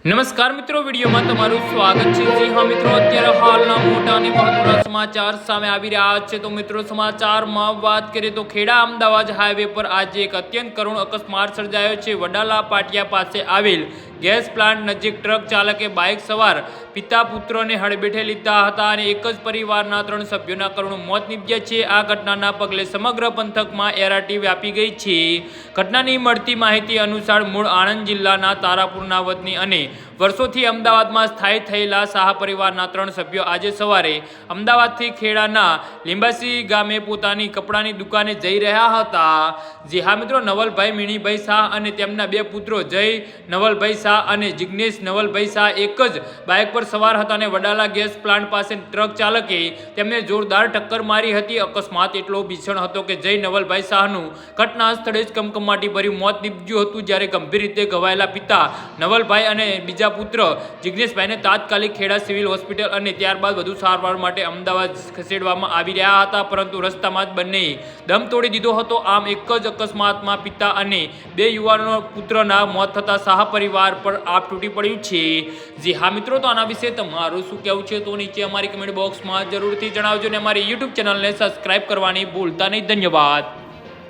નમસ્કાર મિત્રો, વિડીયોમાં તમારું સ્વાગત છે। જી હા મિત્રો, અત્યારે હાલના મોટા અને મહત્વના સમાચાર સામે આવી રહ્યા છે। તો મિત્રો, સમાચારમાં વાત કરીએ તો ખેડા અમદાવાદ હાઈવે પર આજે એક અત્યંત કરુણ અકસ્માત સર્જાયો છે। વડાલા પાટિયા પાસે આવેલ ગેસ પ્લાન્ટ નજીક ટ્રક ચાલકે બાઇક સવાર પિતા પુત્રને હડબેઠે લીધા હતા અને એક જ પરિવારના 3 સભ્યોના કરુણ મોત નીપજ્યા છે। આ ઘટનાના પગલે સમગ્ર પંથકમાં એરાટી વ્યાપી ગઈ છે। ઘટનાની મળતી માહિતી અનુસાર મૂળ આણંદ જિલ્લાના તારાપુરના વતની અને વર્ષોથી અમદાવાદમાં સ્થાયી થયેલા શાહ પરિવારના 3 સભ્યો આજે સવારે અમદાવાદથી ખેડાના લીંબાસી ગામે પોતાની કપડાની દુકાને જઈ રહ્યા હતા। જી હા મિત્રો, નવલભાઈ મીણીભાઈ શાહ અને તેમના 2 પુત્રો જય નવલભાઈ શાહ અને જિગ્નેશ નવલભાઈ શાહ એક જ બાઇક પર સવાર હતા અને વડાલા ગેસ પ્લાન્ટ પાસે ટ્રક ચાલકે તેમને જોરદાર ટક્કર મારી હતી। અકસ્માત એટલો ભીષણ હતો કે જય નવલભાઈ શાહનું ઘટના સ્થળે જ કમકમાટી ભર્યું મોત નીપજ્યું હતું, જ્યારે ગંભીર રીતે ઘવાયેલા પિતા નવલભાઈ અને બીજા પુત્ર જિગ્નેશભાઈને તાત્કાલિક ખેડા સિવિલ હોસ્પિટલ અને ત્યારબાદ વધુ સારવાર માટે અમદાવાદ ખસેડવામાં આવી રહ્યા હતા, પરંતુ રસ્તામાં જ બંનેએ દમ તોડી દીધો હતો। આમ એક જ અકસ્માતમાં પિતા અને 2 યુવાનો પુત્રના મોત થતા શાહ પરિવાર પર આપ તૂટી પડ્યું છે। જી હા મિત્રો, તો આના વિશે તમારું શું કહેવું છે તો નીચે અમારી કમેન્ટ બોક્સમાં જરૂરથી જણાવજો અને અમારી યુટ્યુબ ચેનલને સબસ્ક્રાઇબ કરવાની ભૂલતા નહીં। ધન્યવાદ।